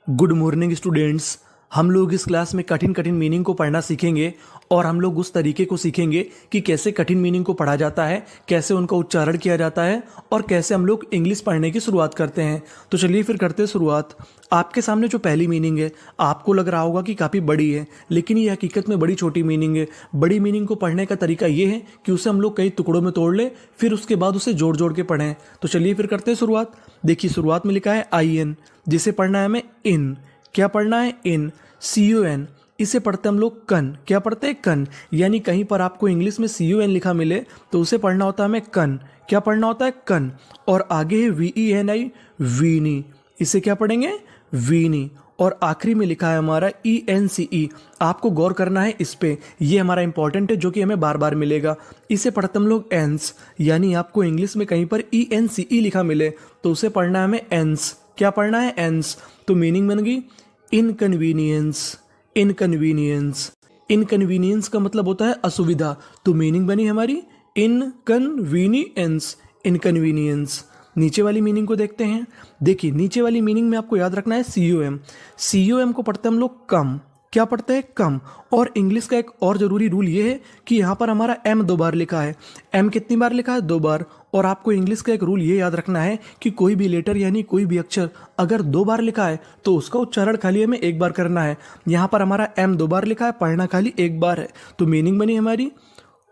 Good morning students. हम लोग इस क्लास में कठिन कठिन मीनिंग को पढ़ना सीखेंगे और हम लोग उस तरीके को सीखेंगे कि कैसे कठिन मीनिंग को पढ़ा जाता है, कैसे उनका उच्चारण किया जाता है और कैसे हम लोग इंग्लिश पढ़ने की शुरुआत करते हैं। तो चलिए फिर करते हैं शुरुआत। आपके सामने जो पहली मीनिंग है, आपको लग रहा होगा कि काफ़ी बड़ी है, लेकिन ये हकीकत में बड़ी छोटी मीनिंग है। बड़ी मीनिंग को पढ़ने का तरीका ये है कि उसे हम लोग कई टुकड़ों में तोड़ लें, फिर उसके बाद उसे जोड़ जोड़ के पढ़ें। तो चलिए फिर करते हैं शुरुआत। देखिए शुरुआत में लिखा है आई एन, जिसे पढ़ना है हमें इन। क्या पढ़ना है? इन। सी यू एन, इसे पढ़ते हम लोग कन। क्या पढ़ते हैं? कन। यानी कहीं पर आपको इंग्लिश में सी यू एन लिखा मिले तो उसे पढ़ना होता है हमें कन। क्या पढ़ना होता है? कन। और आगे है वी ई एन आई, वीनी, इसे क्या पढ़ेंगे? वीनी। और आखिरी में लिखा है हमारा ई एन सी ई। आपको गौर करना है इस पे, ये हमारा इंपॉर्टेंट है जो कि हमें बार बार मिलेगा। इसे पढ़ते हम लोग एंस। यानी आपको इंग्लिश में कहीं पर ई एन सी ई लिखा मिले तो उसे पढ़ना है हमें एंस। क्या पढ़ना है? एंस। तो मीनिंग बन गई इनकन्वीनियंस। इनकन्वीनियंस, इनकन्वीनियंस का मतलब होता है असुविधा, तो मीनिंग बनी हमारी इनकन्वीनियंस, इनकन्वीनियंस। नीचे वाली मीनिंग को देखते हैं। देखिए नीचे वाली मीनिंग में आपको याद रखना है सी यू एम। सी यू एम को पढ़ते हम लोग कम। क्या पढ़ते हैं? कम। और इंग्लिश का एक और ज़रूरी रूल ये है कि यहाँ पर हमारा एम 2 बार लिखा है। एम कितनी बार लिखा है? 2 बार। और आपको इंग्लिश का एक रूल ये याद रखना है कि कोई भी लेटर यानी कोई भी अक्षर अगर 2 बार लिखा है तो उसका उच्चारण खाली हमें 1 बार करना है। यहाँ पर हमारा एम 2 बार लिखा है, पढ़ना खाली 1 बार है। तो मीनिंग बनी हमारी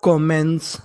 कॉमेंस,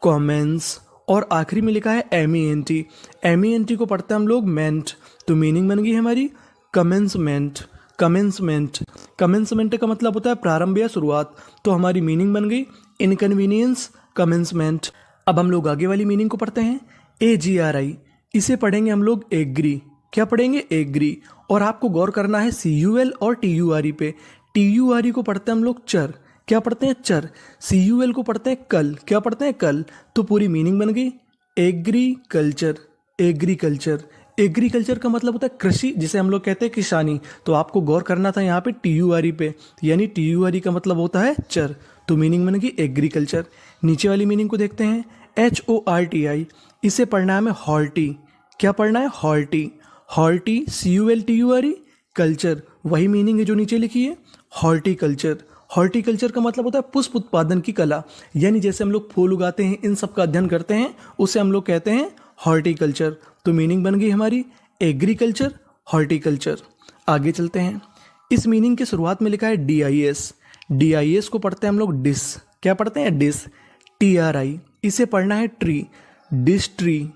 कॉमेंस। और आखिरी में लिखा है M E N T. M E N T को पढ़ते हैं हम लोग मेंट, तो मीनिंग बन गई हमारी कमेंसमेंट, कमेंसमेंट। कमेंसमेंट का मतलब होता है प्रारंभ या शुरुआत, तो हमारी मीनिंग बन गई इनकन्वीनियंस, कमेंसमेंट। अब हम लोग आगे वाली मीनिंग को पढ़ते हैं ए जी आर आई। इसे पढ़ेंगे हम लोग एग्री। क्या पढ़ेंगे? एग्री। और आपको गौर करना है सी यू एल और टी यू आर ई पे। टी यू आर ई को पढ़ते हैं हम लोग चर। क्या पढ़ते हैं? चर। सी यू एल को पढ़ते हैं कल। क्या पढ़ते हैं? कल। तो पूरी मीनिंग बन गई एग्रीकल्चर, एग्रीकल्चर। एग्रीकल्चर का मतलब होता है कृषि, जिसे हम लोग कहते हैं किसानी। तो आपको गौर करना था यहाँ पे टी यू आर ई पे, यानी टी यू आर ई का मतलब होता है चर, तो मीनिंग बन गई एग्रीकल्चर। नीचे वाली मीनिंग को देखते हैं H O R T I. इसे पढ़ना है हमें हॉर्टी। क्या पढ़ना है? Horti. Horti, C U L T U R E, culture, वही मीनिंग है जो नीचे लिखी है, हॉर्टिकल्चर। हॉर्टिकल्चर का मतलब होता है पुष्प उत्पादन की कला, यानी जैसे हम लोग फूल उगाते हैं, इन सब का अध्ययन करते हैं, उसे हम लोग कहते हैं हॉर्टिकल्चर। तो मीनिंग बन गई हमारी एग्रीकल्चर, हॉर्टिकल्चर। आगे चलते हैं। इस मीनिंग की शुरुआत में लिखा है D I S. D I S को पढ़ते हैं हम लोग डिस। क्या पढ़ते हैं? डिस। टी आर आई, इसे पढ़ना है ट्री, डिस ट्री।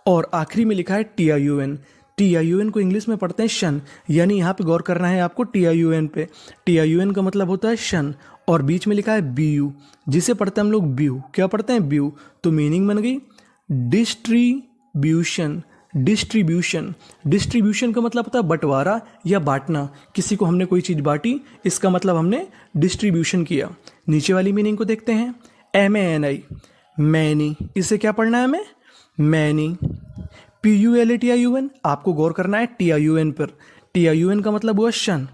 और आखिरी में लिखा है T I U N. T I U N को इंग्लिश में पढ़ते हैं शन, यानी यहाँ पे गौर करना है आपको टी आई यू एन पे। टी आई यू एन का मतलब होता है शन। और बीच में लिखा है बी यू, जिसे पढ़ते हैं हम लोग ब्यू। क्या पढ़ते हैं? ब्यू। तो मीनिंग बन गई डिस्ट्रीब्यूशन, डिस्ट्रीब्यूशन। डिस्ट्रीब्यूशन का मतलब होता है बंटवारा या बांटना। किसी को हमने कोई चीज़ बांटी, इसका मतलब हमने डिस्ट्रीब्यूशन किया। नीचे वाली मीनिंग को देखते हैं M A N I, many. इसे क्या पढ़ना है हमें? Many. P U L A T I U N, आपको गौर करना है टी आई यू एन पर। टी आई यू एन का मतलब हुआ शन।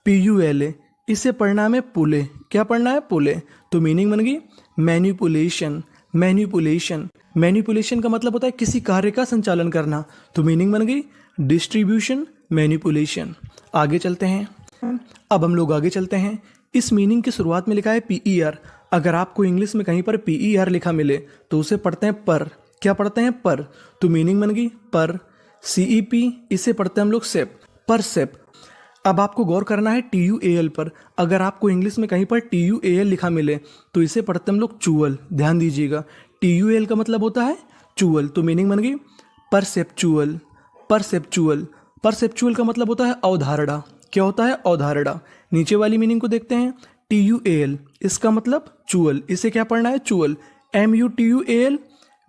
पी यू एल ए, इसे पढ़ना हमें पुले। क्या पढ़ना है? पुले। तो मीनिंग बन गई मैनिपुलेशन, मैनिपुलेशन। मैनिपुलेशन का मतलब होता है किसी कार्य का संचालन करना, तो मीनिंग बन गई डिस्ट्रीब्यूशन, मैनिपुलेशन। आगे चलते हैं। अब हम लोग आगे चलते हैं। इस मीनिंग की शुरुआत में लिखा है पी ई आर। अगर आपको इंग्लिश में कहीं पर पी ई आर लिखा मिले तो उसे पढ़ते हैं पर। क्या पढ़ते हैं? पर। तो मीनिंग बन गई पर। सी ई पी, इसे पढ़ते हैं हम लोग सेप, पर सेप। अब आपको गौर करना है टी यू ए एल पर। अगर आपको इंग्लिश में कहीं पर टी यू ए एल लिखा मिले तो इसे पढ़ते हम लोग चूअल। ध्यान दीजिएगा, टी यू एल का मतलब होता है चूअल, तो मीनिंग बन गई परसेप्चुअल, परसेप्चुअल। परसेप्चुअल का मतलब होता है अवधारणा। क्या होता है? अवधारणा। नीचे वाली मीनिंग को देखते हैं टी यू ए एल, इसका मतलब चूअल, इसे क्या पढ़ना है? चूअल। M U T U A L,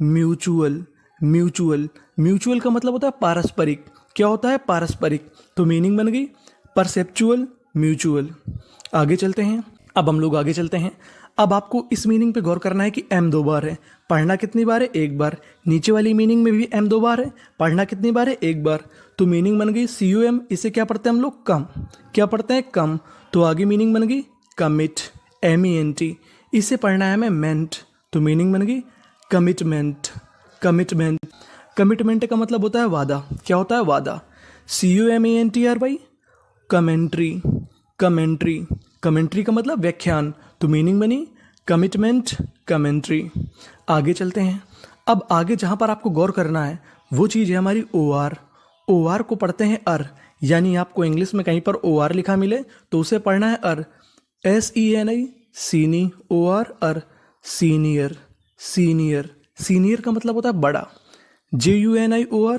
mutual, mutual. Mutual का मतलब होता है पारस्परिक। क्या होता है? पारस्परिक। तो मीनिंग बन गई परसेप्चुअल, म्यूचुअल। आगे चलते हैं। अब हम लोग आगे चलते हैं। अब आपको इस मीनिंग पे गौर करना है कि एम 2 बार है, पढ़ना कितनी बार है? 1 बार। नीचे वाली मीनिंग में भी एम 2 बार है, पढ़ना कितनी बार है? 1 बार। तो मीनिंग बन गई सी यू एम, इसे क्या पढ़ते हैं हम लोग? कम। क्या पढ़ते हैं? कम। तो आगे मीनिंग बन गई commit, M E N T. इसे पढ़ना है हमें मेंट, तो मीनिंग बन गई कमिटमेंट, कमिटमेंट। कमिटमेंट का मतलब होता है वादा। क्या होता है? वादा। C U M E N T R Y, commentary, commentary, commentary का मतलब व्याख्यान, तो मीनिंग बनी कमिटमेंट, कमेंट्री। आगे चलते हैं। अब आगे जहाँ पर आपको गौर करना है वो चीज़ है हमारी ओ आर। ओ आर को पढ़ते हैं अर, यानी आपको इंग्लिश में कहीं पर ओ आर लिखा मिले तो उसे पढ़ना है अर। SENI, सीनी, ओ आर अर, सीनियर, सीनियर, सीनियर का मतलब होता है बड़ा। JUNIOR,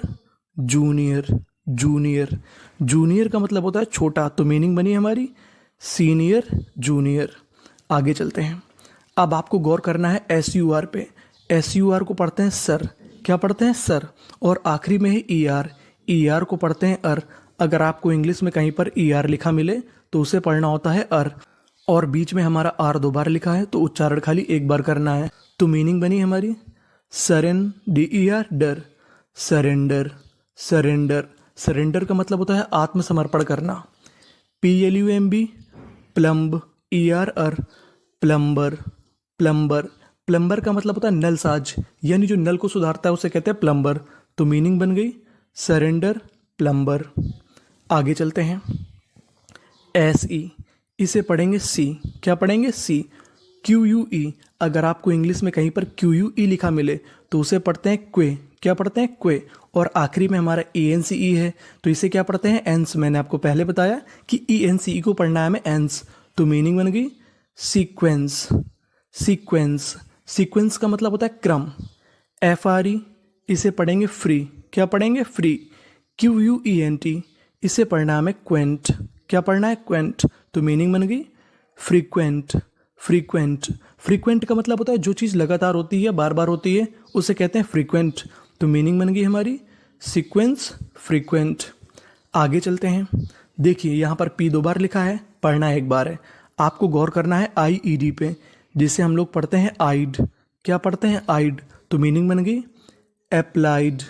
जूनियर, जूनियर, जूनियर का मतलब होता है छोटा, तो मीनिंग बनी हमारी सीनियर, जूनियर। आगे चलते हैं। अब आपको गौर करना है SUR पे। SUR को पढ़ते हैं सर, क्या पढ़ते हैं सर, और आखिरी में है ER, ER को पढ़ते हैं अर। अगर आपको इंग्लिश में कहीं पर ER लिखा मिले तो उसे पढ़ना होता है अर, और बीच में हमारा आर 2 बार लिखा है तो उच्चारण खाली 1 बार करना है, तो मीनिंग बनी हमारी DER, डर, सरेंडर, सरेंडर, सरेंडर का मतलब होता है आत्मसमर्पण करना। PLUMB, प्लम्ब, ER अर, प्लम्बर, प्लम्बर, प्लम्बर का मतलब होता है नलसाज, यानी जो नल को सुधारता है उसे कहते हैं प्लम्बर, तो मीनिंग बन गई सरेंडर, प्लम्बर। आगे चलते हैं। SE, इसे पढ़ेंगे सी, क्या पढ़ेंगे सी। QUE, अगर आपको इंग्लिश में कहीं पर QUE लिखा मिले तो उसे पढ़ते हैं क्वे, क्या पढ़ते हैं क्वे, और आखिरी में हमारा ENCE है तो इसे क्या पढ़ते हैं एंस। मैंने आपको पहले बताया कि ENCE को पढ़ना है हमें एंस, तो मीनिंग बन गई सीक्वेंस, सीक्वेंस, सीक्वेंस का मतलब होता है क्रम। FRE, इसे पढ़ेंगे फ्री, क्या पढ़ेंगे फ्री। QUENT, इसे पढ़ना हमें क्वेंट, क्या पढ़ना है क्वेंट, तो मीनिंग बन गई फ्रीक्वेंट, फ्रीक्वेंट। फ्रीक्वेंट का मतलब होता है जो चीज़ लगातार होती है, बार बार होती है, उसे कहते हैं फ्रीक्वेंट, तो मीनिंग बन गई हमारी सीक्वेंस, फ्रीक्वेंट। आगे चलते हैं। देखिए यहाँ पर P 2 बार लिखा है, पढ़ना 1 बार है। आपको गौर करना है IED पे, जिसे हम लोग पढ़ते हैं आइड, क्या पढ़ते हैं आइड, तो मीनिंग बन गई एप्लाइड,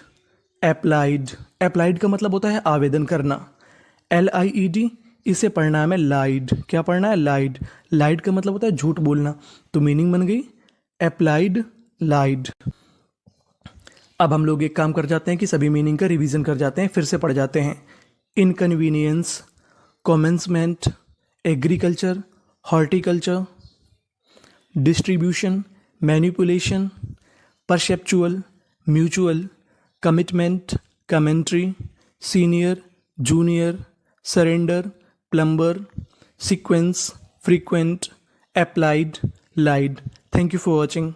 एप्लाइड, एप्लाइड का मतलब होता है आवेदन करना। LIED, इसे पढ़ना है हमें लाइड, क्या पढ़ना है लाइड, लाइड का मतलब होता है झूठ बोलना, तो मीनिंग बन गई एप्लाइड, लाइड। अब हम लोग एक काम कर जाते हैं कि सभी मीनिंग का रिवीजन कर जाते हैं, फिर से पढ़ जाते हैं। Inconvenience, commencement, agriculture, horticulture, distribution, manipulation, perceptual, mutual, commitment, commentary, senior, junior, surrender, plumber, sequence, frequent, applied, lied. Thank you for watching.